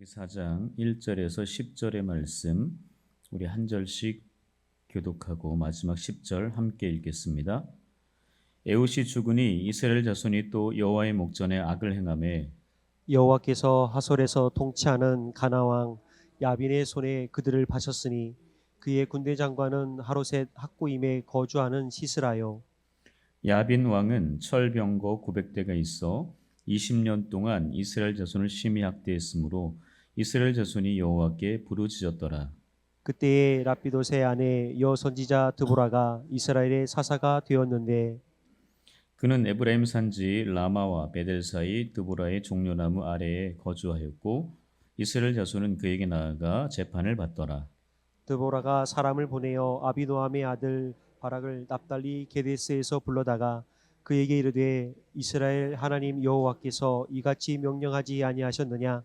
4장 1절에서 10절의 말씀 우리 한 절씩 교독하고 마지막 10절 함께 읽겠습니다. 에훗이 죽으니 이스라엘 자손이 또 여호와의 목전에 악을 행하매 여호와께서 하솔에서 통치하는 가나 왕 야빈의 손에 그들을 파셨으니 그의 군대 장관은 하롯셋 학구임에 거주하는 시스라요. 야빈 왕은 철병거 900대가 있어 20년 동안 이스라엘 자손을 심히 학대했으므로 이스라엘 자손이 여호와께 부르짖었더라. 그때에 라피도세 아내 여선지자 드보라가 이스라엘의 사사가 되었는데 그는 에브라임 산지 라마와 베델 사이 드보라의 종려나무 아래에 거주하였고 이스라엘 자손은 그에게 나아가 재판을 받더라. 드보라가 사람을 보내어 아비노함의 아들 바락을 납달리 게데스에서 불러다가 그에게 이르되 이스라엘 하나님 여호와께서 이같이 명령하지 아니하셨느냐?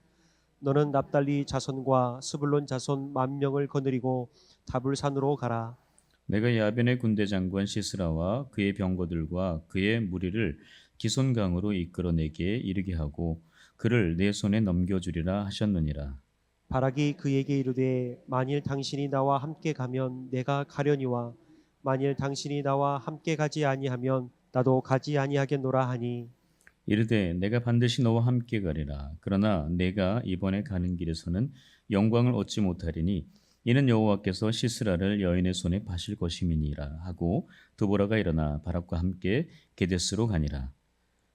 너는 납달리 자손과 스불론 자손 10,000명을 거느리고 다불산으로 가라. 내가 야벤의 군대 장관 시스라와 그의 병거들과 그의 무리를 기손강으로 이끌어내게 이르게 하고 그를 내 손에 넘겨주리라 하셨느니라. 바락이 그에게 이르되 만일 당신이 나와 함께 가면 내가 가려니와 만일 당신이 나와 함께 가지 아니하면 나도 가지 아니하겠노라 하니 이르되 내가 반드시 너와 함께 가리라. 그러나 내가 이번에 가는 길에서는 영광을 얻지 못하리니 이는 여호와께서 시스라를 여인의 손에 파실 것임이니라 하고 드보라가 일어나 바락과 함께 게데스로 가니라.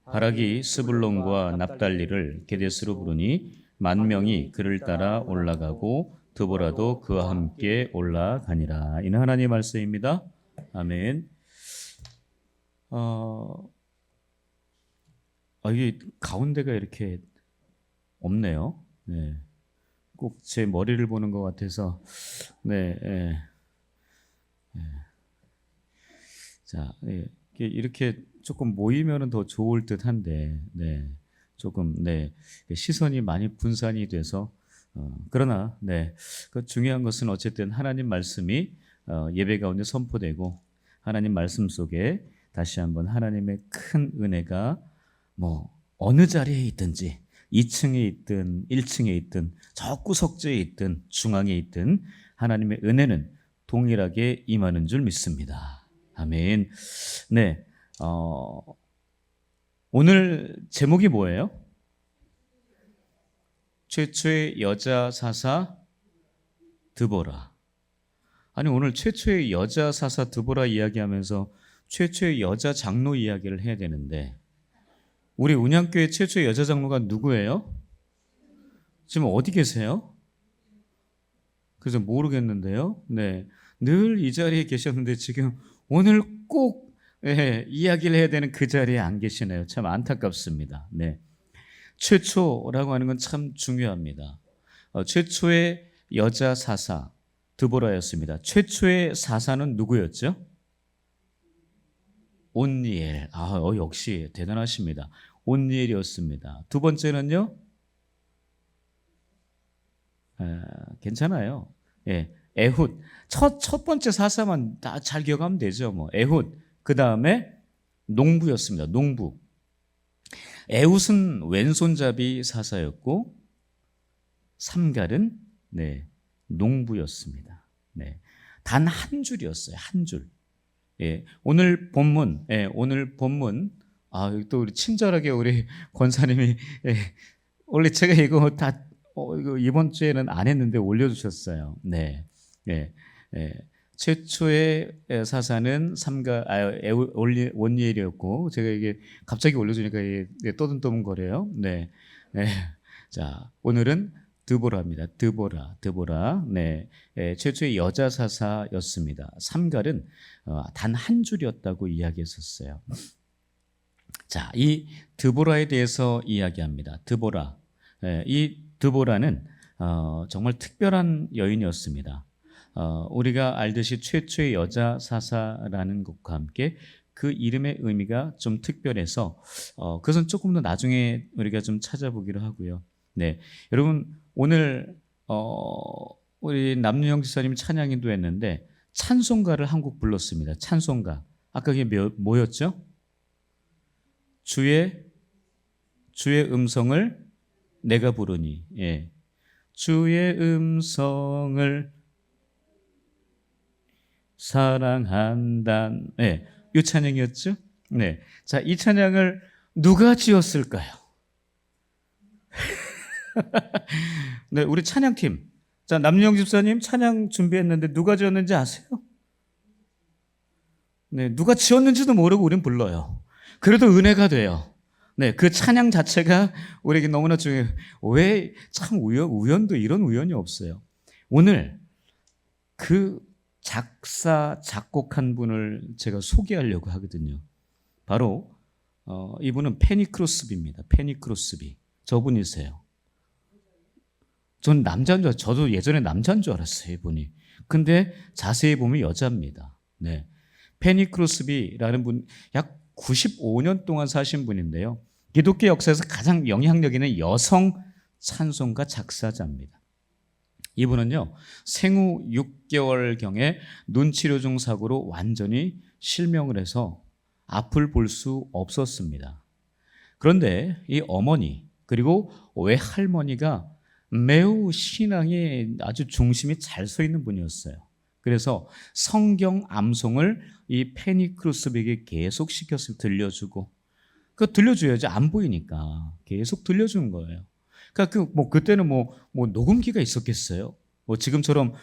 바락이 스불론과 납달리를 게데스로 부르니 10,000명이 그를 따라 올라가고 드보라도 그와 함께 올라가니라. 이는 하나님의 말씀입니다. 아멘. 이게 가운데가 이렇게 없네요. 네. 꼭 제 머리를 보는 것 같아서 네. 자, 이렇게 조금 모이면은 더 좋을 듯한데, 네, 조금 시선이 많이 분산이 돼서 그러나 그 중요한 것은 어쨌든 하나님 말씀이 예배 가운데 선포되고 하나님 말씀 속에 다시 한번 하나님의 큰 은혜가 어느 자리에 있든지 2층에 있든 1층에 있든 저 구석지에 있든 중앙에 있든 하나님의 은혜는 동일하게 임하는 줄 믿습니다. 아멘. 네, 오늘 제목이 뭐예요? 최초의 여자 사사 드보라. 아니 오늘 최초의 여자 사사 드보라 이야기하면서 최초의 여자 장로 이야기를 해야 되는데 우리 운양교회 최초의 여자 장로가 누구예요? 지금 어디 계세요? 그래서 모르겠는데요. 네, 늘 이 자리에 계셨는데 지금 오늘 꼭 이야기를 해야 되는 그 자리에 안 계시네요. 참 안타깝습니다. 네, 최초라고 하는 건 참 중요합니다. 최초의 여자 사사 드보라였습니다. 최초의 사사는 누구였죠? 온니엘. 역시 대단하십니다. 온니엘이었습니다. 두 번째는요? 괜찮아요. 에훗. 첫 번째 사사만 다 잘 기억하면 되죠. 에훗. 그 다음에 농부였습니다. 농부. 에훗은 왼손잡이 사사였고 삼갈은 농부였습니다. 단 한 줄이었어요. 한 줄. 오늘 본문, 또 우리 친절하게 우리 권사님이, 원래 제가 이거 이거 이번 주에는 안 했는데 올려주셨어요. 최초의 사사는 온니엘이었고, 제가 이게 갑자기 올려주니까 떠듬떠듬 거려요. 자, 오늘은 드보라입니다. 드보라. 최초의 여자 사사였습니다. 삼갈은 단 한 줄이었다고 이야기했었어요. 자, 이 드보라에 대해서 이야기합니다. 드보라. 이 드보라는 정말 특별한 여인이었습니다. 우리가 알듯이 최초의 여자 사사라는 것과 함께 그 이름의 의미가 좀 특별해서 그것은 조금 더 나중에 우리가 좀 찾아보기로 하고요. 여러분 오늘 우리 남윤영 지사님이 찬양인도 했는데 찬송가를 한 곡 불렀습니다. 찬송가. 아까 그게 뭐였죠? 주의 음성을 내가 부르니. 주의 음성을 사랑한단. 네, 이 찬양이었죠. 네, 자, 이 찬양을 누가 지었을까요? 네, 우리 찬양팀. 자, 남영 집사님 찬양 준비했는데 누가 지었는지 아세요? 네, 누가 지었는지도 모르고 우린 불러요. 그래도 은혜가 돼요. 네, 그 찬양 자체가 우리에게 너무나 중요해요. 왜 참 우연도 이런 우연이 없어요. 오늘 그 작사, 작곡한 분을 제가 소개하려고 하거든요. 바로 이분은 페니 크로스비입니다. 페니 크로스비. 저분이세요. 전 남자인 줄 저도 예전에 남자인 줄 알았어요, 이분이. 근데 자세히 보면 여자입니다. 네. 페니 크로스비라는 분, 약 95년 동안 사신 분인데요. 기독교 역사에서 가장 영향력 있는 여성 찬송가 작사자입니다. 이분은요, 생후 6개월경에 눈치료 중 사고로 완전히 실명을 해서 앞을 볼 수 없었습니다. 그런데 이 어머니 그리고 외할머니가 매우 신앙에 아주 중심이 잘 서 있는 분이었어요. 그래서 성경 암송을 이 페니 크루스비에게 계속 시켜서 들려주고, 그 들려줘야지 안 보이니까 계속 들려주는 거예요. 그러니까 그때는 녹음기가 있었겠어요? 지금처럼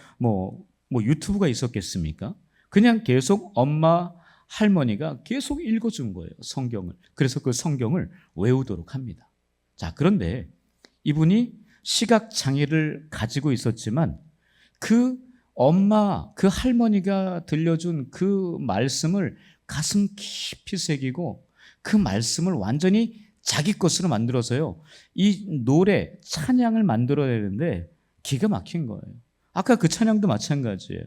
유튜브가 있었겠습니까? 그냥 계속 엄마 할머니가 계속 읽어준 거예요, 성경을. 그래서 그 성경을 외우도록 합니다. 자, 그런데 이분이 시각 장애를 가지고 있었지만 그 엄마, 그 할머니가 들려준 그 말씀을 가슴 깊이 새기고 그 말씀을 완전히 자기 것으로 만들어서요, 이 노래, 찬양을 만들어내는데 기가 막힌 거예요. 아까 그 찬양도 마찬가지예요.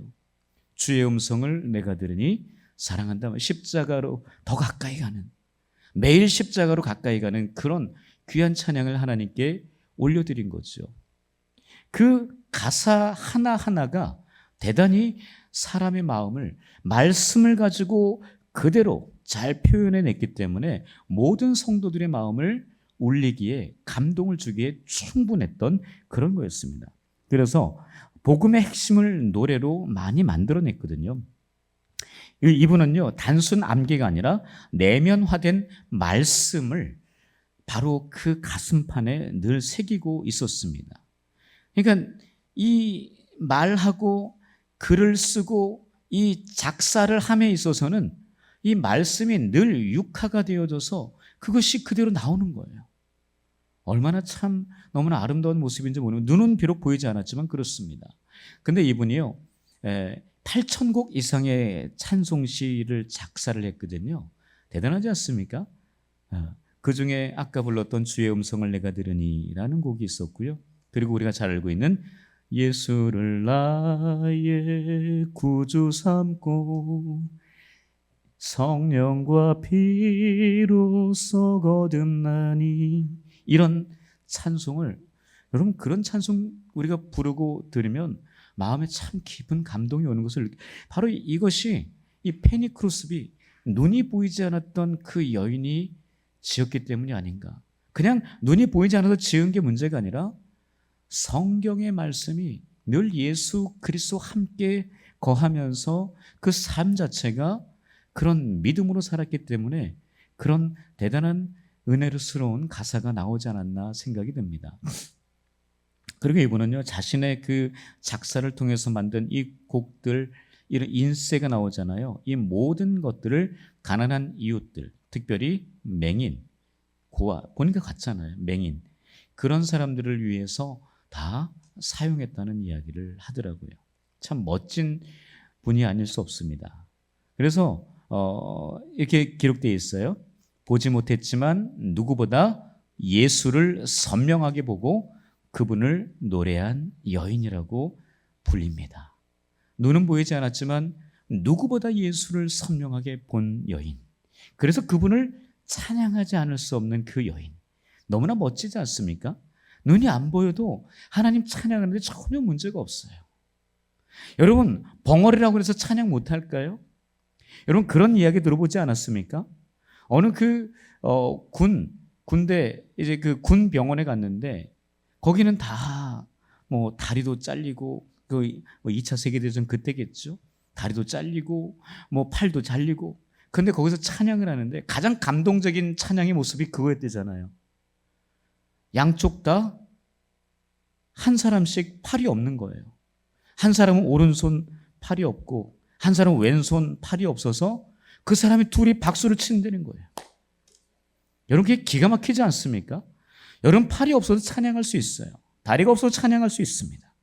주의 음성을 내가 들으니 사랑한다. 십자가로 더 가까이 가는, 매일 십자가로 가까이 가는 그런 귀한 찬양을 하나님께 올려드린 거죠. 그 가사 하나하나가 대단히 사람의 마음을, 말씀을 가지고 그대로 잘 표현해냈기 때문에 모든 성도들의 마음을 울리기에, 감동을 주기에 충분했던 그런 거였습니다. 그래서 복음의 핵심을 노래로 많이 만들어냈거든요. 이분은요, 단순 암기가 아니라 내면화된 말씀을 바로 그 가슴판에 늘 새기고 있었습니다. 그러니까 이 말하고 글을 쓰고 이 작사를 함에 있어서는 이 말씀이 늘 육화가 되어져서 그것이 그대로 나오는 거예요. 얼마나 참 너무나 아름다운 모습인지 모르면, 눈은 비록 보이지 않았지만 그렇습니다. 근데 이분이요, 8,000곡 이상의 찬송시를 작사를 했거든요. 대단하지 않습니까? 그 중에 아까 불렀던 주의 음성을 내가 들으니라는 곡이 있었고요. 그리고 우리가 잘 알고 있는 예수를 나의 구주 삼고 성령과 피로써 거듭나니, 이런 찬송을, 여러분 그런 찬송 우리가 부르고 들으면 마음에 참 깊은 감동이 오는 것을, 바로 이것이 이 페니 크루스비, 눈이 보이지 않았던 그 여인이 지었기 때문이 아닌가. 그냥 눈이 보이지 않아서 지은 게 문제가 아니라 성경의 말씀이 늘 예수 그리스도와 함께 거하면서 그 삶 자체가 그런 믿음으로 살았기 때문에 그런 대단한 은혜스러운 가사가 나오지 않았나 생각이 듭니다. 그리고 이분은요, 자신의 그 작사를 통해서 만든 이 곡들, 이런 인세가 나오잖아요. 이 모든 것들을 가난한 이웃들, 특별히 맹인, 고아, 보니까 같잖아요, 맹인, 그런 사람들을 위해서 다 사용했다는 이야기를 하더라고요. 참 멋진 분이 아닐 수 없습니다. 그래서 이렇게 기록되어 있어요. 보지 못했지만 누구보다 예수를 선명하게 보고 그분을 노래한 여인이라고 불립니다. 눈은 보이지 않았지만 누구보다 예수를 선명하게 본 여인. 그래서 그분을 찬양하지 않을 수 없는 그 여인. 너무나 멋지지 않습니까? 눈이 안 보여도 하나님 찬양하는데 전혀 문제가 없어요. 여러분, 벙어리라고 해서 찬양 못할까요? 여러분, 그런 이야기 들어보지 않았습니까? 어느 군대, 이제 그 군 병원에 갔는데 거기는 다 뭐 다리도 잘리고 그 2차 세계대전 그때겠죠. 다리도 잘리고 뭐 팔도 잘리고. 근데 거기서 찬양을 하는데 가장 감동적인 찬양의 모습이 그거였대잖아요. 양쪽 다 한 사람씩 팔이 없는 거예요. 한 사람은 오른손 팔이 없고 한 사람은 왼손 팔이 없어서 그 사람이 둘이 박수를 친다는 거예요. 여러분 그게 기가 막히지 않습니까? 여러분 팔이 없어도 찬양할 수 있어요. 다리가 없어도 찬양할 수 있습니다.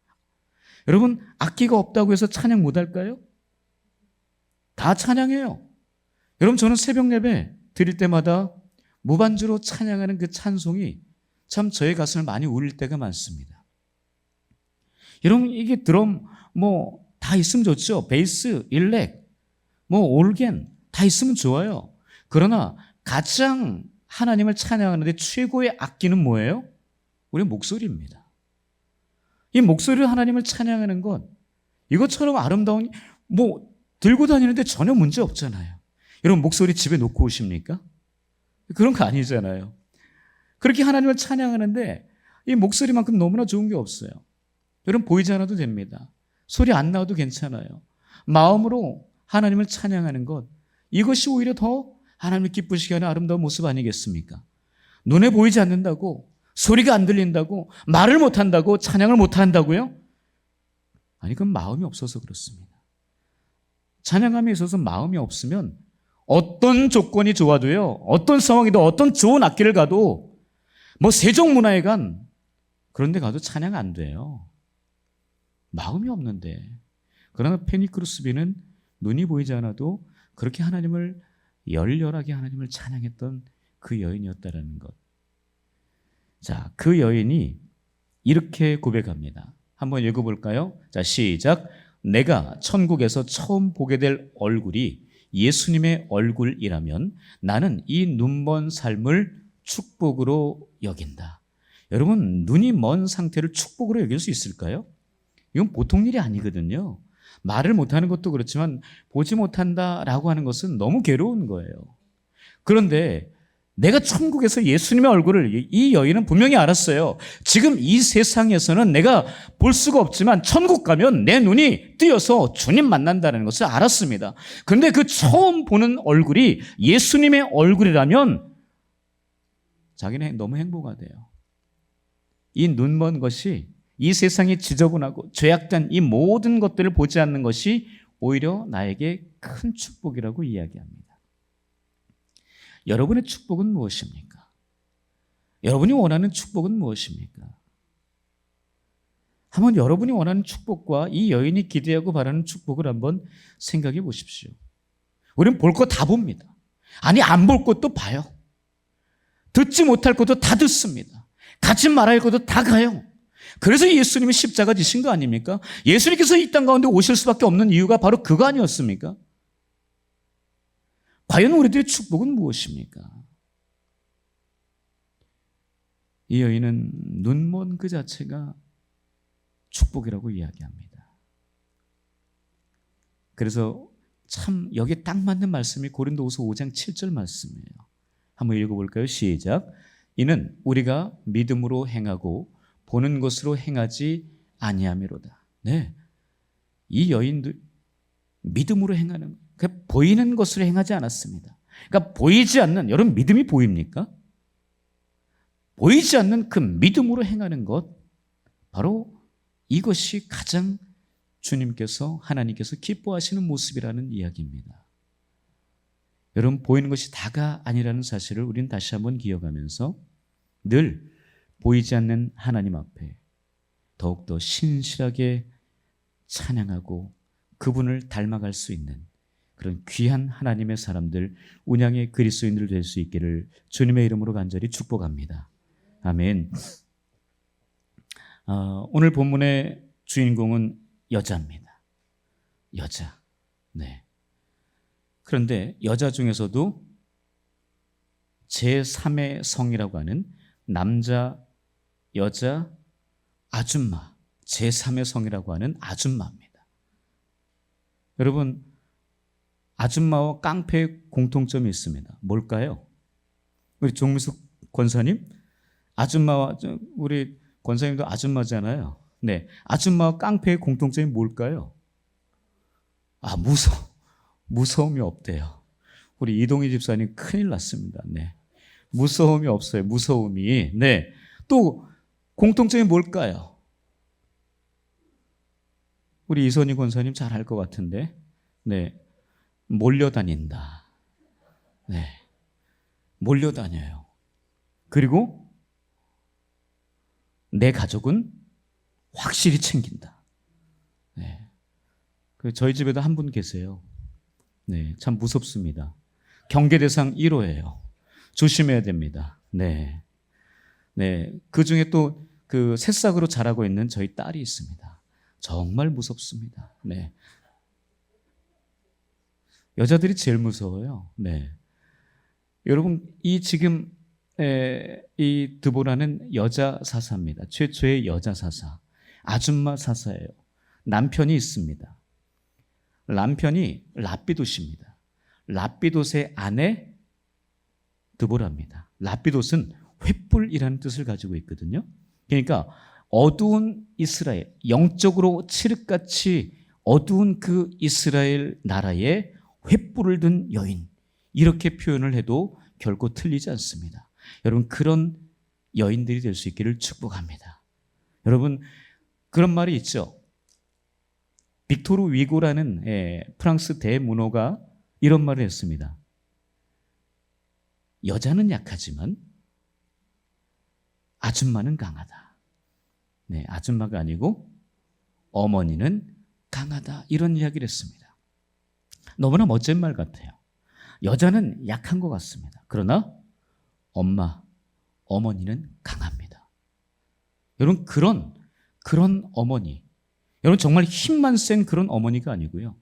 여러분 악기가 없다고 해서 찬양 못할까요? 다 찬양해요. 여러분 저는 새벽 예배 드릴 때마다 무반주로 찬양하는 그 찬송이 참 저의 가슴을 많이 울릴 때가 많습니다. 여러분 이게 드럼 뭐 다 있으면 좋죠. 베이스, 일렉, 뭐 올겐 다 있으면 좋아요. 그러나 가장 하나님을 찬양하는데 최고의 악기는 뭐예요? 우리 목소리입니다. 이 목소리로 하나님을 찬양하는 건 이것처럼 아름다운 뭐 들고 다니는데 전혀 문제 없잖아요. 여러분 목소리 집에 놓고 오십니까? 그런 거 아니잖아요. 그렇게 하나님을 찬양하는데 이 목소리만큼 너무나 좋은 게 없어요. 여러분 보이지 않아도 됩니다. 소리 안 나와도 괜찮아요. 마음으로 하나님을 찬양하는 것, 이것이 오히려 더 하나님을 기쁘시게 하는 아름다운 모습 아니겠습니까? 눈에 보이지 않는다고, 소리가 안 들린다고, 말을 못한다고, 찬양을 못한다고요? 아니 그건 마음이 없어서 그렇습니다. 찬양함에 있어서 마음이 없으면 어떤 조건이 좋아도요, 어떤 상황이도 어떤 좋은 악기를 가도 뭐 세종문화회관 그런 데 가도 찬양 안 돼요. 마음이 없는데. 그러나 페니크루스비는 눈이 보이지 않아도 그렇게 하나님을 열렬하게 하나님을 찬양했던 그 여인이었다라는 것. 자, 그 여인이 이렇게 고백합니다. 한번 읽어볼까요? 자, 시작. 내가 천국에서 처음 보게 될 얼굴이 예수님의 얼굴이라면 나는 이 눈먼 삶을 축복으로 여긴다. 여러분, 눈이 먼 상태를 축복으로 여길 수 있을까요? 이건 보통 일이 아니거든요. 말을 못하는 것도 그렇지만 보지 못한다라고 하는 것은 너무 괴로운 거예요. 그런데 내가 천국에서 예수님의 얼굴을, 이 여인은 분명히 알았어요. 지금 이 세상에서는 내가 볼 수가 없지만 천국 가면 내 눈이 뜨여서 주님 만난다는 것을 알았습니다. 그런데 그 처음 보는 얼굴이 예수님의 얼굴이라면 자기는 너무 행복하대요. 이 눈먼 것이, 이 세상이 지저분하고 죄악된 이 모든 것들을 보지 않는 것이 오히려 나에게 큰 축복이라고 이야기합니다. 여러분의 축복은 무엇입니까? 여러분이 원하는 축복은 무엇입니까? 한번 여러분이 원하는 축복과 이 여인이 기대하고 바라는 축복을 한번 생각해 보십시오. 우리는 볼 거 다 봅니다. 아니, 안 볼 것도 봐요. 듣지 못할 것도 다 듣습니다. 가지 말아야 할 것도 다 가요. 그래서 예수님이 십자가 지신 거 아닙니까? 예수님께서 이 땅 가운데 오실 수밖에 없는 이유가 바로 그거 아니었습니까? 과연 우리들의 축복은 무엇입니까? 이 여인은 눈먼 그 자체가 축복이라고 이야기합니다. 그래서 참 여기에 딱 맞는 말씀이 고린도후서 5장 7절 말씀이에요. 한번 읽어볼까요? 시작. 이는 우리가 믿음으로 행하고 보는 것으로 행하지 아니함이로다. 네, 이 여인도 믿음으로 행하는, 그러니까 보이는 것으로 행하지 않았습니다. 그러니까 보이지 않는, 여러분 믿음이 보입니까? 보이지 않는 그 믿음으로 행하는 것, 바로 이것이 가장 주님께서, 하나님께서 기뻐하시는 모습이라는 이야기입니다. 여러분, 보이는 것이 다가 아니라는 사실을 우리는 다시 한번 기억하면서 늘 보이지 않는 하나님 앞에 더욱더 신실하게 찬양하고 그분을 닮아갈 수 있는 그런 귀한 하나님의 사람들, 운양의 그리스도인들 될 수 있기를 주님의 이름으로 간절히 축복합니다. 아멘. 오늘 본문의 주인공은 여자입니다. 여자. 네. 그런데 여자 중에서도 제3의 성이라고 하는 남자, 여자, 아줌마, 제3의 성이라고 하는 아줌마입니다. 여러분, 아줌마와 깡패의 공통점이 있습니다. 뭘까요? 우리 종미숙 권사님, 아줌마와, 우리 권사님도 아줌마잖아요. 네, 아줌마 깡패의 공통점이 뭘까요? 아, 무서움이 없대요. 우리 이동희 집사님 큰일 났습니다. 네, 무서움이 없어요. 무서움이. 네, 또 공통점이 뭘까요? 우리 이선희 권사님 잘 알 것 같은데, 네, 몰려다닌다. 네, 몰려다녀요. 그리고 내 가족은 확실히 챙긴다. 네. 저희 집에도 한 분 계세요. 네, 참 무섭습니다. 경계 대상 1호예요. 조심해야 됩니다. 네, 네. 그 중에 또 그 새싹으로 자라고 있는 저희 딸이 있습니다. 정말 무섭습니다. 네. 여자들이 제일 무서워요. 네. 여러분, 이 지금 이 드보라는 여자 사사입니다. 최초의 여자 사사. 아줌마 사사예요. 남편이 있습니다. 남편이 랍비돗입니다. 랍비돗의 아내 드보라입니다. 랍비돗은 횃불이라는 뜻을 가지고 있거든요. 그러니까 어두운 이스라엘, 영적으로 칠흑같이 어두운 그 이스라엘 나라에 횃불을 든 여인, 이렇게 표현을 해도 결코 틀리지 않습니다. 여러분, 그런 여인들이 될 수 있기를 축복합니다. 여러분, 그런 말이 있죠. 빅토르 위고라는 프랑스 대문호가 이런 말을 했습니다. 여자는 약하지만 아줌마는 강하다. 네, 아줌마가 아니고 어머니는 강하다. 이런 이야기를 했습니다. 너무나 멋진 말 같아요. 여자는 약한 것 같습니다. 그러나 어머니는 강합니다. 여러분, 그런 어머니, 여러분 정말 힘만 센 그런 어머니가 아니고요.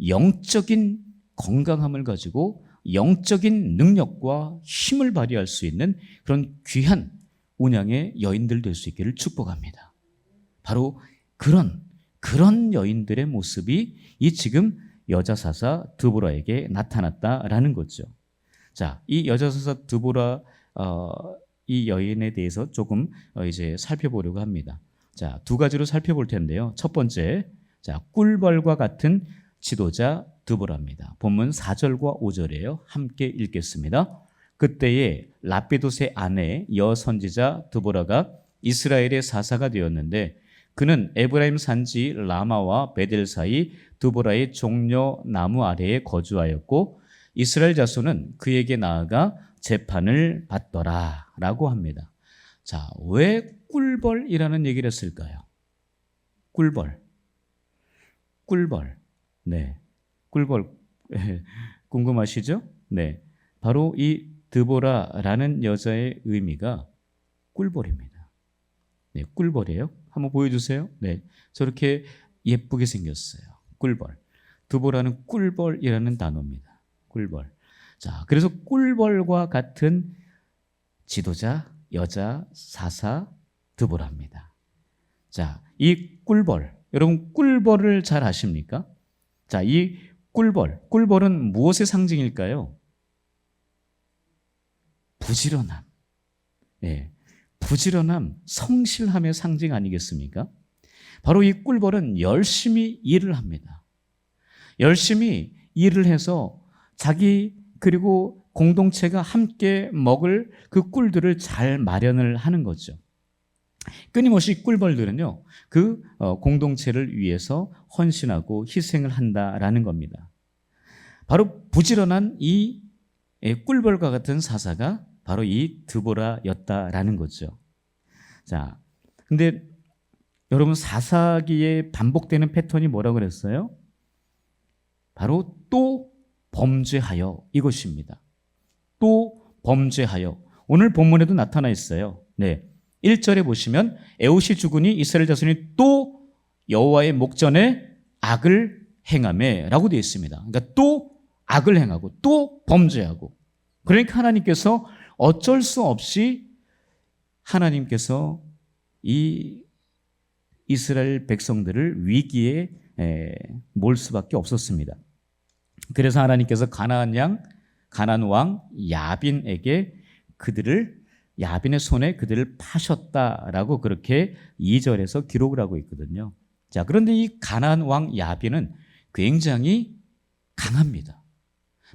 영적인 건강함을 가지고 영적인 능력과 힘을 발휘할 수 있는 그런 귀한 운양의 여인들 될 수 있기를 축복합니다. 바로 그런 여인들의 모습이 이 지금 여자사사 드보라에게 나타났다라는 거죠. 자, 이 여자사사 드보라 이 여인에 대해서 조금 이제 살펴보려고 합니다. 자, 두 가지로 살펴볼 텐데요. 첫 번째, 자, 꿀벌과 같은 지도자 드보라입니다. 본문 4절과 5절이에요. 함께 읽겠습니다. 그때에 랍비돗의 아내 여선지자 드보라가 이스라엘의 사사가 되었는데 그는 에브라임 산지 라마와 베델 사이 드보라의 종려 나무 아래에 거주하였고 이스라엘 자손은 그에게 나아가 재판을 받더라 라고 합니다. 자, 왜 꿀벌이라는 얘기를 했을까요? 꿀벌. 네. 꿀벌. 궁금하시죠? 네. 바로 이 드보라라는 여자의 의미가 꿀벌입니다. 네, 꿀벌이에요. 한번 보여주세요. 네, 저렇게 예쁘게 생겼어요. 꿀벌. 드보라는 꿀벌이라는 단어입니다. 꿀벌. 자, 그래서 꿀벌과 같은 지도자, 여자, 사사, 드보라입니다. 자, 이 꿀벌. 여러분, 꿀벌을 잘 아십니까? 자, 이 꿀벌은 무엇의 상징일까요? 부지런함. 예. 부지런함, 성실함의 상징 아니겠습니까? 바로 이 꿀벌은 열심히 일을 합니다. 열심히 일을 해서 자기 그리고 공동체가 함께 먹을 그 꿀들을 잘 마련을 하는 거죠. 끊임없이 꿀벌들은요, 그 공동체를 위해서 헌신하고 희생을 한다라는 겁니다. 바로 부지런한 이 꿀벌과 같은 사사가 바로 이 드보라였다라는 거죠. 자, 근데 여러분 사사기에 반복되는 패턴이 뭐라고 그랬어요? 바로 또 범죄하여 이것입니다. 또 범죄하여. 오늘 본문에도 나타나 있어요. 네. 1절에 보시면 에웃이 죽으니 이스라엘 자손이 또 여호와의 목전에 악을 행하매라고 되어 있습니다. 그러니까 또 악을 행하고 또 범죄하고. 그러니까 하나님께서 어쩔 수 없이 하나님께서 이 이스라엘 백성들을 위기에 몰 수밖에 없었습니다. 그래서 하나님께서 가나안 왕 야빈에게 그들을 야빈의 손에 그들을 파셨다라고 그렇게 2절에서 기록을 하고 있거든요. 자, 그런데 이 가나안 왕 야빈은 굉장히 강합니다.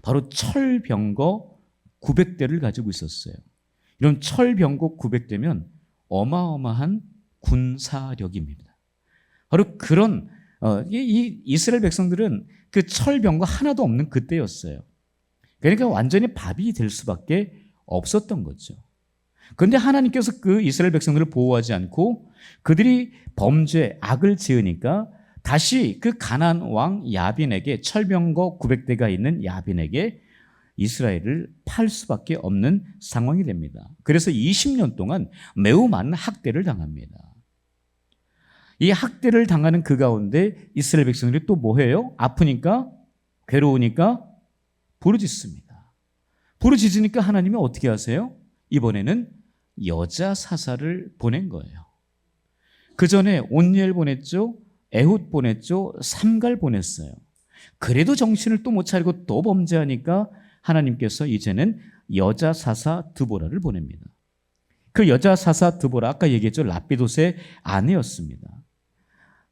바로 철병거 900대를 가지고 있었어요. 이런 철병거 900대면 어마어마한 군사력입니다. 바로 그런 이 이스라엘 백성들은 그 철병거 하나도 없는 그때였어요. 그러니까 완전히 밥이 될 수밖에 없었던 거죠. 그런데 하나님께서 그 이스라엘 백성들을 보호하지 않고 그들이 범죄, 악을 지으니까 다시 그 가나안 왕 야빈에게, 철병거 900대가 있는 야빈에게 이스라엘을 팔 수밖에 없는 상황이 됩니다. 그래서 20년 동안 매우 많은 학대를 당합니다. 이 학대를 당하는 그 가운데 이스라엘 백성들이 또 뭐해요? 아프니까, 괴로우니까 부르짖습니다. 부르짖으니까 하나님이 어떻게 하세요? 이번에는 여자 사사를 보낸 거예요. 그 전에 온니엘 보냈죠, 에훗 보냈죠, 삼갈 보냈어요. 그래도 정신을 또 못 차리고 또 범죄하니까 하나님께서 이제는 여자 사사 드보라를 보냅니다. 그 여자 사사 드보라, 아까 얘기했죠, 라피도스의 아내였습니다.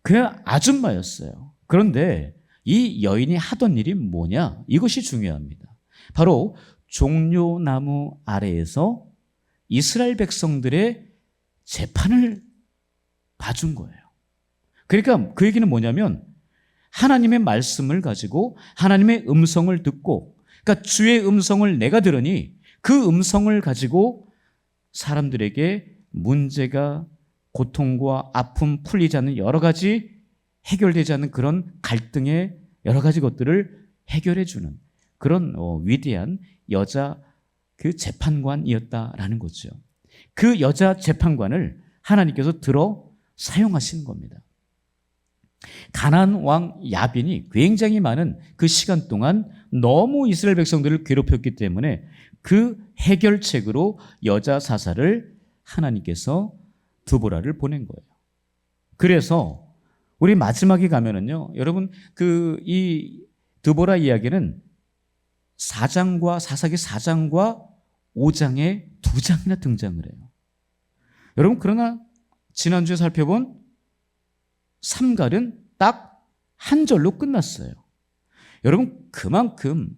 그냥 아줌마였어요. 그런데 이 여인이 하던 일이 뭐냐? 이것이 중요합니다. 바로 종려나무 아래에서 이스라엘 백성들의 재판을 봐준 거예요. 그러니까 그 얘기는 뭐냐면 하나님의 말씀을 가지고 하나님의 음성을 듣고, 그러니까 주의 음성을 내가 들으니 그 음성을 가지고 사람들에게 문제가, 고통과 아픔 풀리지 않는 여러 가지, 해결되지 않는 그런 갈등의 여러 가지 것들을 해결해 주는 그런 위대한 여자 그 재판관이었다라는 거죠. 그 여자 재판관을 하나님께서 들어 사용하신 겁니다. 가나안 왕 야빈이 굉장히 많은 그 시간 동안 너무 이스라엘 백성들을 괴롭혔기 때문에 그 해결책으로 여자 사사를 하나님께서 드보라를 보낸 거예요. 그래서 우리 마지막에 가면은요, 여러분 이 드보라 이야기는 4장과 사사기 4장과 5장에 2장이나 등장을 해요. 여러분, 그러나 지난주에 살펴본 삼갈은 딱 한 절로 끝났어요. 여러분, 그만큼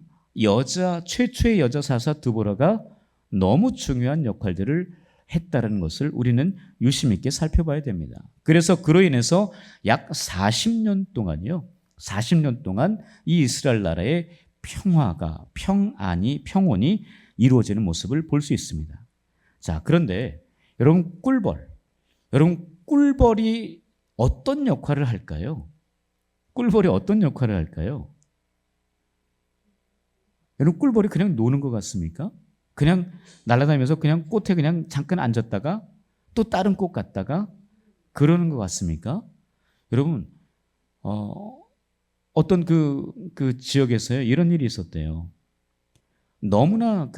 최초의 여자 사사 드보라가 너무 중요한 역할들을 했다는 것을 우리는 유심 있게 살펴봐야 됩니다. 그래서 그로 인해서 약 40년 동안이요, 40년 동안 이 이스라엘 나라의 평온이 이루어지는 모습을 볼 수 있습니다. 자, 그런데 여러분, 꿀벌이 어떤 역할을 할까요? 꿀벌이 어떤 역할을 할까요? 여러분, 꿀벌이 그냥 노는 것 같습니까? 그냥 날아다니면서 그냥 꽃에 그냥 잠깐 앉았다가 또 다른 꽃 갔다가 그러는 것 같습니까? 여러분, 어떤 그 지역에서요, 이런 일이 있었대요. 너무나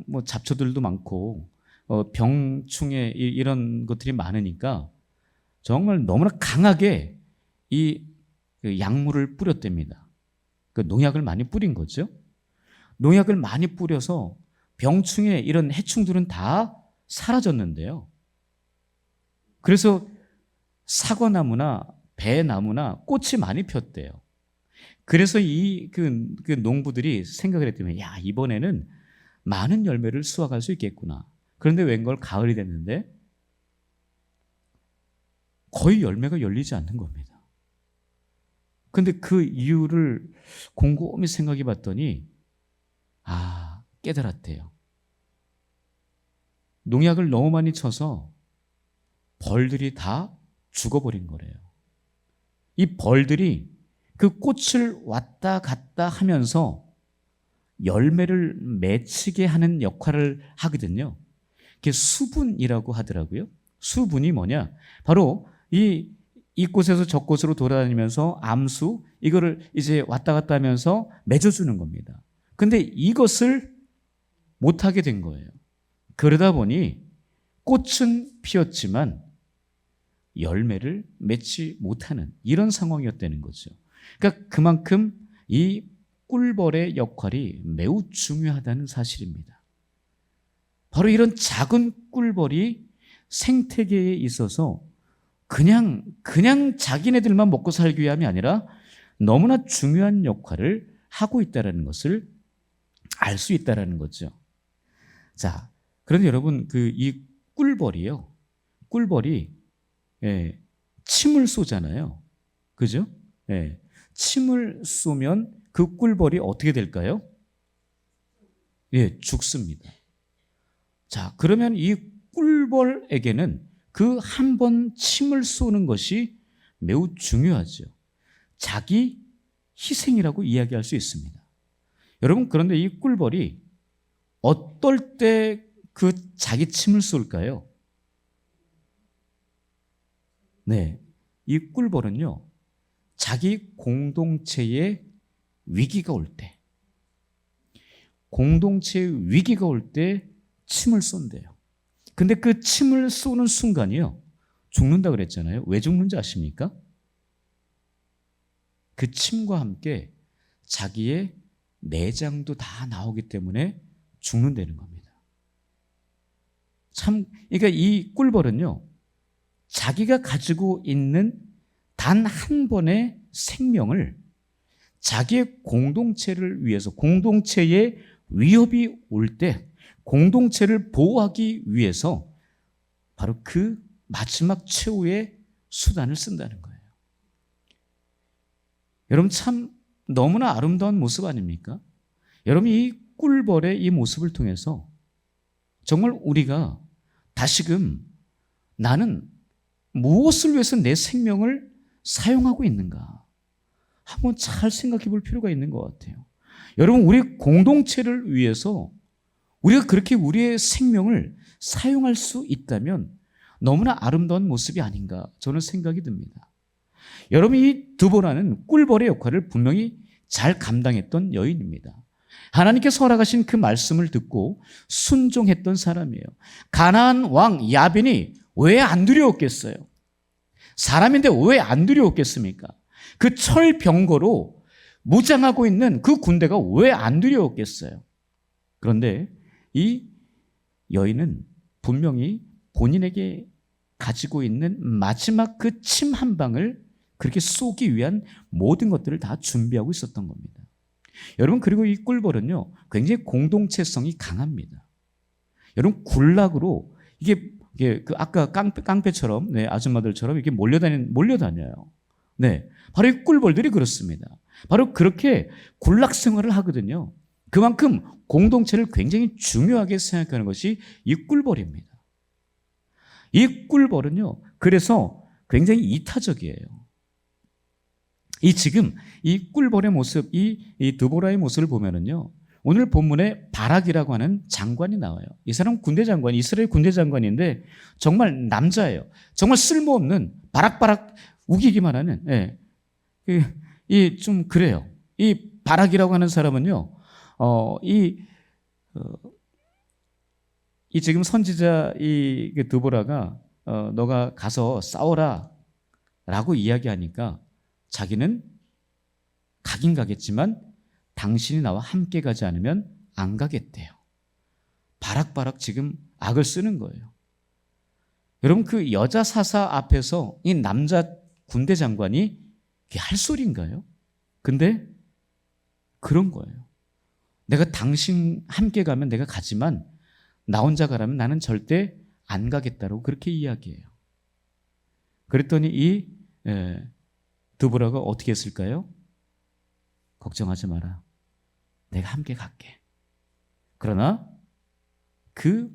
뭐 잡초들도 많고 병충해 이런 것들이 많으니까 정말 너무나 강하게 그 약물을 뿌렸답니다. 그 농약을 많이 뿌린 거죠. 농약을 많이 뿌려서 병충해 이런 해충들은 다 사라졌는데요. 그래서 사과나무나 배나무나 꽃이 많이 폈대요. 그래서 그 농부들이 생각을 했더니, 야, 이번에는 많은 열매를 수확할 수 있겠구나. 그런데 웬걸 가을이 됐는데 거의 열매가 열리지 않는 겁니다. 근데 그 이유를 곰곰이 생각해 봤더니 깨달았대요. 농약을 너무 많이 쳐서 벌들이 다 죽어버린 거래요. 이 벌들이 그 꽃을 왔다 갔다 하면서 열매를 맺히게 하는 역할을 하거든요. 그게 수분이라고 하더라고요. 수분이 뭐냐? 바로 이 곳에서 저 곳으로 돌아다니면서 암수, 이거를 이제 왔다 갔다 하면서 맺어주는 겁니다. 근데 이것을 못하게 된 거예요. 그러다 보니 꽃은 피었지만 열매를 맺지 못하는 이런 상황이었다는 거죠. 그러니까 그만큼 이 꿀벌의 역할이 매우 중요하다는 사실입니다. 바로 이런 작은 꿀벌이 생태계에 있어서 그냥 자기네들만 먹고 살기 위함이 아니라 너무나 중요한 역할을 하고 있다는 것을 알 수 있다는 거죠. 자, 그런데 여러분 이 꿀벌이요. 꿀벌이 침을 쏘잖아요. 그죠? 침을 쏘면 그 꿀벌이 어떻게 될까요? 죽습니다. 자, 그러면 이 꿀벌에게는 그 한 번 침을 쏘는 것이 매우 중요하죠. 자기 희생이라고 이야기할 수 있습니다. 여러분, 그런데 이 꿀벌이 어떨 때 그 자기 침을 쏠까요? 네, 이 꿀벌은요, 자기 공동체의 위기가 올 때, 공동체의 위기가 올 때 침을 쏜대요. 근데 그 침을 쏘는 순간이요, 죽는다 그랬잖아요. 왜 죽는지 아십니까? 그 침과 함께 자기의 내장도 다 나오기 때문에 죽는다는 겁니다. 그러니까 이 꿀벌은요, 자기가 가지고 있는 단 한 번의 생명을 자기의 공동체를 위해서, 공동체에 위협이 올 때 공동체를 보호하기 위해서 바로 그 마지막 최후의 수단을 쓴다는 거예요. 여러분, 참 너무나 아름다운 모습 아닙니까? 여러분, 이 꿀벌의 이 모습을 통해서 정말 우리가 다시금 나는 무엇을 위해서 내 생명을 사용하고 있는가 한번 잘 생각해 볼 필요가 있는 것 같아요. 여러분, 우리 공동체를 위해서 우리가 그렇게 우리의 생명을 사용할 수 있다면 너무나 아름다운 모습이 아닌가 저는 생각이 듭니다. 여러분, 이 드보라는 꿀벌의 역할을 분명히 잘 감당했던 여인입니다. 하나님께서 허락하신 그 말씀을 듣고 순종했던 사람이에요. 가나안 왕 야빈이 왜 안 두려웠겠어요? 사람인데 왜 안 두려웠겠습니까? 그 철병거로 무장하고 있는 그 군대가 왜 안 두려웠겠어요? 그런데 이 여인은 분명히 본인에게 가지고 있는 마지막 그 침 한 방을 그렇게 쏘기 위한 모든 것들을 다 준비하고 있었던 겁니다. 여러분, 그리고 이 꿀벌은요, 굉장히 공동체성이 강합니다. 여러분, 군락으로 이게 그 아까 깡패처럼, 네, 아줌마들처럼 이렇게 몰려다녀요. 네, 바로 이 꿀벌들이 그렇습니다. 바로 그렇게 군락 생활을 하거든요. 그만큼 공동체를 굉장히 중요하게 생각하는 것이 이 꿀벌입니다. 이 꿀벌은요, 그래서 굉장히 이타적이에요. 지금 이 꿀벌의 모습, 이 드보라의 모습을 보면은요, 오늘 본문에 바락이라고 하는 장관이 나와요. 이 사람 군대 장관, 이스라엘 군대 장관인데 정말 남자예요. 정말 쓸모없는 바락바락 우기기만 하는, 좀 그래요. 이 바락이라고 하는 사람은요, 이 지금 선지자 이 드보라가 너가 가서 싸워라라고 이야기하니까 자기는 가긴 가겠지만 당신이 나와 함께 가지 않으면 안 가겠대요. 바락바락 지금 악을 쓰는 거예요. 여러분, 그 여자 사사 앞에서 이 남자 군대 장관이 이게 할 소리인가요? 근데 그런 거예요. 내가 당신 함께 가면 내가 가지만 나 혼자 가라면 나는 절대 안 가겠다고 그렇게 이야기해요. 그랬더니 이 드보라가 어떻게 했을까요? 걱정하지 마라. 내가 함께 갈게. 그러나 그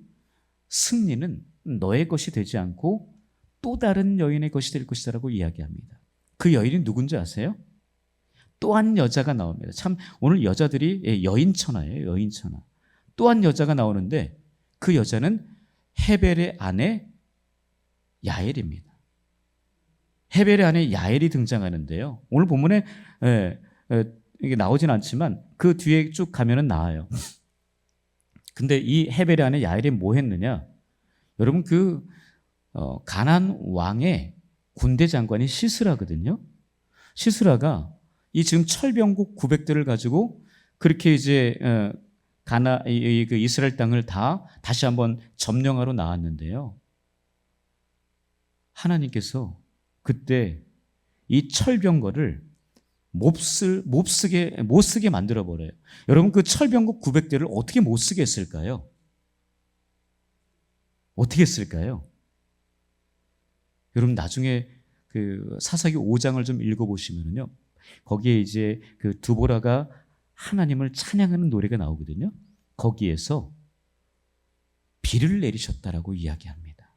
승리는 너의 것이 되지 않고 또 다른 여인의 것이 될 것이라고 이야기합니다. 그 여인이 누군지 아세요? 또 한 여자가 나옵니다. 참 오늘 여자들이 여인천하예요. 여인천하. 또 한 여자가 나오는데 그 여자는 헤벨의 아내 야엘입니다. 헤벨의 아내 야엘이 등장하는데요. 오늘 본문에 이게 나오진 않지만 그 뒤에 쭉 가면은 나와요. 근데 이 헤벨의 아내 야엘이 뭐 했느냐? 여러분, 가나안 왕의 군대 장관이 시스라거든요. 시스라가 이 지금 철병국 900대를 가지고 그렇게 이제 그 이스라엘 땅을 다시 한번 점령하러 나왔는데요. 하나님께서 그때 이 철병거를 못 쓰게 만들어 버려요. 여러분, 그 철병거 900대를 어떻게 못 쓰게 했을까요? 어떻게 했을까요? 여러분, 나중에 그 사사기 5장을 좀 읽어보시면요, 거기에 이제 그 드보라가 하나님을 찬양하는 노래가 나오거든요. 거기에서 비를 내리셨다라고 이야기합니다.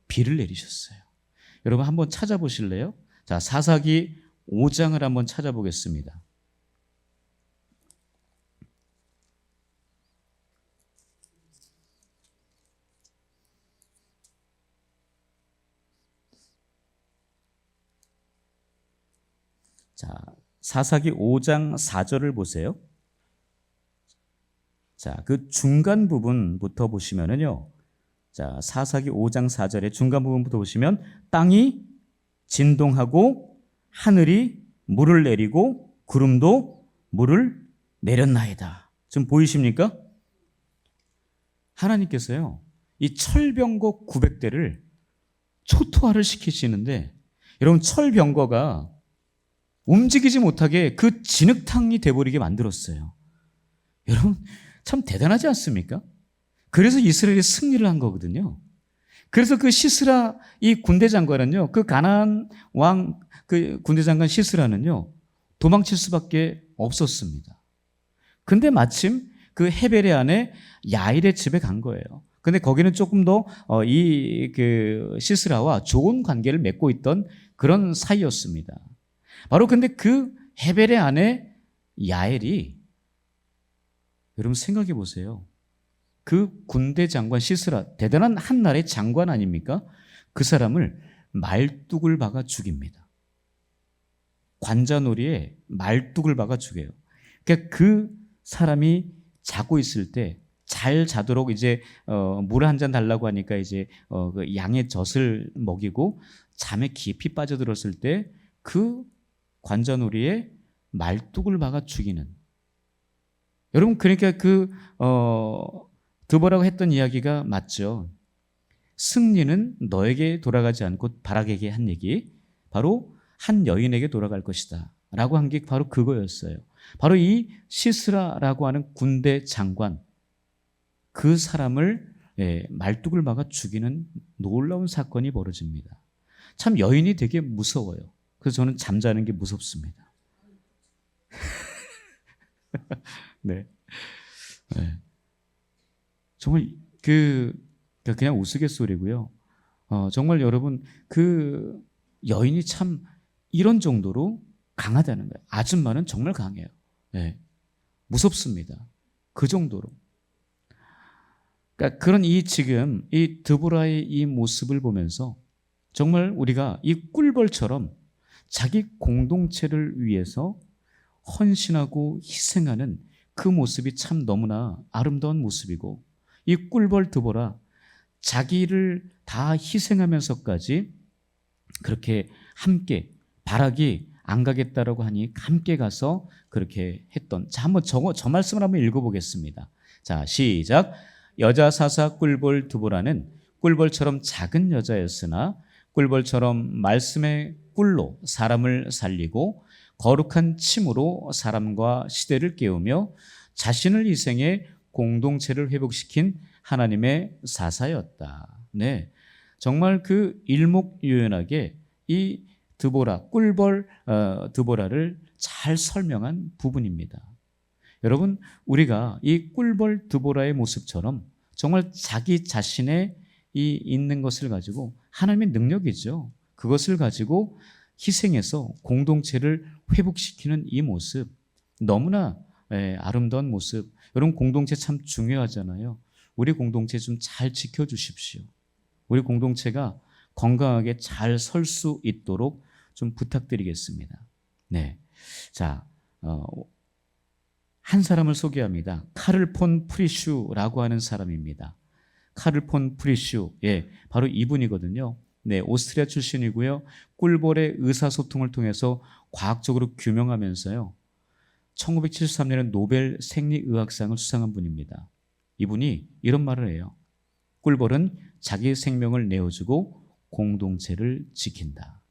비를 내리셨어요. 여러분, 한번 찾아보실래요? 자, 사사기 5장을 한번 찾아보겠습니다. 자, 사사기 5장 4절을 보세요. 자, 그 중간 부분부터 보시면은요. 자, 사사기 5장 4절의 중간 부분부터 보시면 땅이 진동하고 하늘이 물을 내리고 구름도 물을 내렸나이다. 좀 보이십니까? 하나님께서요, 이 철병거 900대를 초토화를 시키시는데, 여러분, 철병거가 움직이지 못하게 그 진흙탕이 돼버리게 만들었어요. 여러분, 참 대단하지 않습니까? 그래서 이스라엘이 승리를 한 거거든요. 그래서 그 시스라 이 군대 장관은요, 그 가나안 왕 그 군대 장관 시스라는요, 도망칠 수밖에 없었습니다. 근데 마침 그 헤벨의 아내 야일의 집에 간 거예요. 근데 거기는 조금 더 이 그 시스라와 좋은 관계를 맺고 있던 그런 사이였습니다. 바로 근데 그 헤벨의 아내 야엘이, 여러분 생각해 보세요. 그 군대 장관 시스라, 대단한 한나라의 장관 아닙니까? 그 사람을 말뚝을 박아 죽입니다. 관자놀이에 말뚝을 박아 죽여요. 그러니까 그 사람이 자고 있을 때 잘 자도록 이제 물 한 잔 달라고 하니까 이제 그 양의 젖을 먹이고 잠에 깊이 빠져들었을 때 그 관자놀이에 말뚝을 박아 죽이는. 여러분, 그러니까 그 드보라고 했던 이야기가 맞죠. 승리는 너에게 돌아가지 않고 바락에게 한 얘기, 바로 한 여인에게 돌아갈 것이다 라고 한 게 바로 그거였어요. 바로 이 시스라라고 하는 군대 장관, 그 사람을 말뚝을 막아 죽이는 놀라운 사건이 벌어집니다. 참 여인이 되게 무서워요. 그래서 저는 잠자는 게 무섭습니다. 네. 네. 정말 그냥 우스갯소리고요. 정말 여러분, 그 여인이 참 이런 정도로 강하다는 거예요. 아줌마는 정말 강해요. 네. 무섭습니다. 그 정도로. 그러니까 그런 지금 이 드보라의 이 모습을 보면서 정말 우리가 이 꿀벌처럼 자기 공동체를 위해서 헌신하고 희생하는 그 모습이 참 너무나 아름다운 모습이고, 이 꿀벌 드보라, 자기를 다 희생하면서까지 그렇게 함께 바락이 안 가겠다라고 하니 함께 가서 그렇게 했던. 자, 한번 저 말씀을 한번 읽어보겠습니다. 자, 시작. 여자 사사 꿀벌 드보라는 꿀벌처럼 작은 여자였으나 꿀벌처럼 말씀의 꿀로 사람을 살리고 거룩한 침으로 사람과 시대를 깨우며 자신을 희생해 공동체를 회복시킨 하나님의 사사였다. 네, 정말 그 일목요연하게 이 드보라, 꿀벌 드보라를 잘 설명한 부분입니다. 여러분, 우리가 이 꿀벌 드보라의 모습처럼 정말 자기 자신의 이 있는 것을 가지고, 하나님의 능력이죠. 그것을 가지고 희생해서 공동체를 회복시키는 이 모습, 너무나 아름다운 모습. 여러분, 공동체 참 중요하잖아요. 우리 공동체 좀 잘 지켜주십시오. 우리 공동체가 건강하게 잘 설 수 있도록 좀 부탁드리겠습니다. 네, 자, 한 사람을 소개합니다. 카를 폰 프리슈라고 하는 사람입니다. 카를 폰 프리슈, 바로 이분이거든요. 네, 오스트리아 출신이고요. 꿀벌의 의사소통을 통해서 과학적으로 규명하면서요, 1973년에 노벨 생리의학상을 수상한 분입니다. 이분이 이런 말을 해요. 꿀벌은 자기 생명을 내어주고 공동체를 지킨다.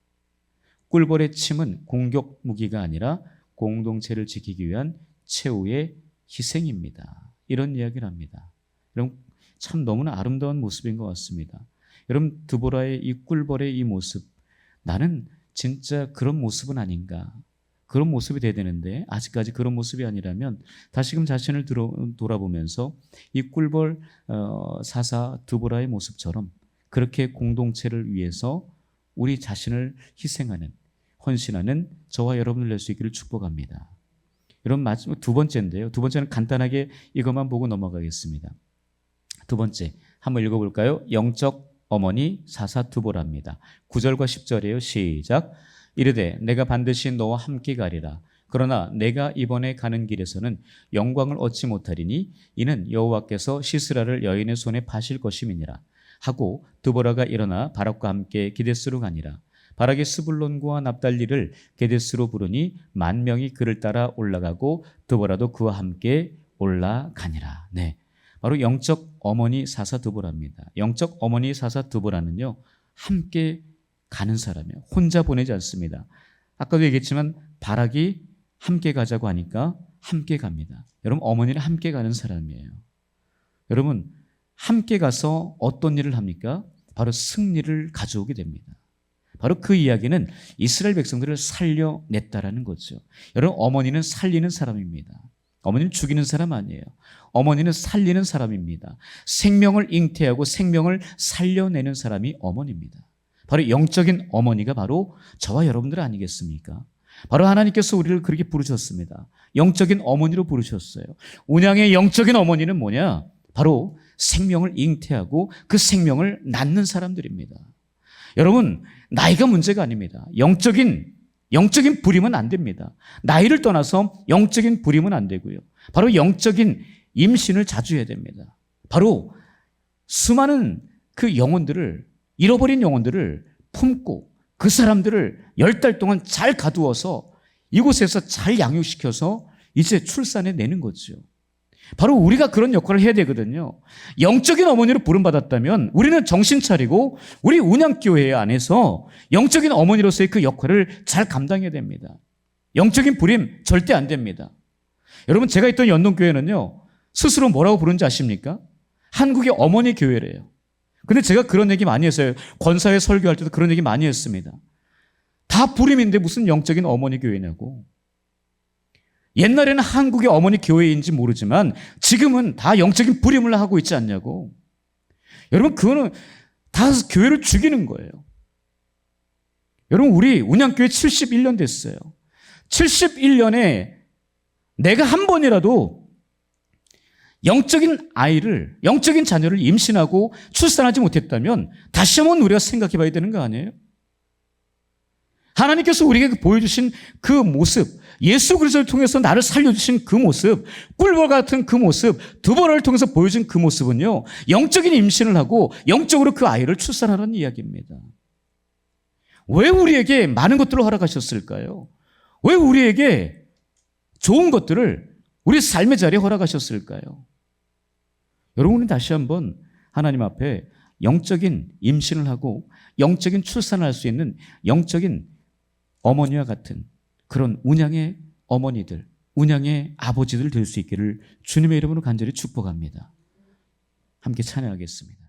꿀벌의 침은 공격 무기가 아니라 공동체를 지키기 위한 최후의 희생입니다. 이런 이야기를 합니다. 여러분, 참 너무나 아름다운 모습인 것 같습니다. 여러분, 드보라의 이 꿀벌의 이 모습, 나는 진짜 그런 모습은 아닌가? 그런 모습이 돼야 되는데 아직까지 그런 모습이 아니라면 다시금 자신을 돌아보면서 이 꿀벌 사사 드보라의 모습처럼 그렇게 공동체를 위해서 우리 자신을 희생하는, 헌신하는 저와 여러분을 낼 수 있기를 축복합니다. 여러분, 마지막 두 번째인데요. 두 번째는 간단하게 이것만 보고 넘어가겠습니다. 두 번째 한번 읽어볼까요? 영적 어머니 사사 드보라입니다. 9절과 10절이에요. 시작. 이르되 내가 반드시 너와 함께 가리라. 그러나 내가 이번에 가는 길에서는 영광을 얻지 못하리니 이는 여호와께서 시스라를 여인의 손에 파실 것임이니라. 하고 드보라가 일어나 바락과 함께 게데스로 가니라. 바락이 스불론과 납달리를 게데스로 부르니 10,000명이 그를 따라 올라가고 드보라도 그와 함께 올라가니라. 네, 바로 영적 어머니 사사 드보라입니다. 영적 어머니 사사 드보라는요, 함께 가는 사람이에요. 혼자 보내지 않습니다. 아까도 얘기했지만 바락이 함께 가자고 하니까 함께 갑니다. 여러분, 어머니는 함께 가는 사람이에요. 여러분, 함께 가서 어떤 일을 합니까? 바로 승리를 가져오게 됩니다. 바로 그 이야기는 이스라엘 백성들을 살려냈다라는 거죠. 여러분, 어머니는 살리는 사람입니다. 어머니는 죽이는 사람 아니에요. 어머니는 살리는 사람입니다. 생명을 잉태하고 생명을 살려내는 사람이 어머니입니다. 바로 영적인 어머니가 바로 저와 여러분들 아니겠습니까? 바로 하나님께서 우리를 그렇게 부르셨습니다. 영적인 어머니로 부르셨어요. 운양의 영적인 어머니는 뭐냐? 바로 생명을 잉태하고 그 생명을 낳는 사람들입니다. 여러분, 나이가 문제가 아닙니다. 영적인 부림은 안 됩니다. 나이를 떠나서 영적인 부림은 안 되고요. 바로 영적인 임신을 자주 해야 됩니다. 바로 수많은 그 영혼들을, 잃어버린 영혼들을 품고 그 사람들을 10달 동안 잘 가두어서 이곳에서 잘 양육시켜서 이제 출산해 내는 거죠. 바로 우리가 그런 역할을 해야 되거든요. 영적인 어머니로 부름받았다면 우리는 정신 차리고 우리 운양교회 안에서 영적인 어머니로서의 그 역할을 잘 감당해야 됩니다. 영적인 부림 절대 안 됩니다. 여러분, 제가 있던 연동교회는요, 스스로 뭐라고 부르는지 아십니까? 한국의 어머니 교회래요. 근데 제가 그런 얘기 많이 했어요. 권사회 설교할 때도 그런 얘기 많이 했습니다. 다 부림인데 무슨 영적인 어머니 교회냐고. 옛날에는 한국의 어머니 교회인지 모르지만 지금은 다 영적인 부림을 하고 있지 않냐고. 여러분, 그거는 다 교회를 죽이는 거예요. 여러분, 우리 운양교회 71년 됐어요. 71년에 내가 한 번이라도 영적인 아이를, 영적인 자녀를 임신하고 출산하지 못했다면 다시 한번 우리가 생각해 봐야 되는 거 아니에요? 하나님께서 우리에게 보여주신 그 모습, 예수 그리스도를 통해서 나를 살려주신 그 모습, 꿀벌 같은 그 모습, 드보라를 통해서 보여준 그 모습은요, 영적인 임신을 하고 영적으로 그 아이를 출산하는 이야기입니다. 왜 우리에게 많은 것들을 허락하셨을까요? 왜 우리에게 좋은 것들을 우리 삶의 자리에 허락하셨을까요? 여러분은 다시 한번 하나님 앞에 영적인 임신을 하고 영적인 출산을 할 수 있는 영적인 어머니와 같은 그런 운양의 어머니들, 운양의 아버지들 될 수 있기를 주님의 이름으로 간절히 축복합니다. 함께 찬양하겠습니다.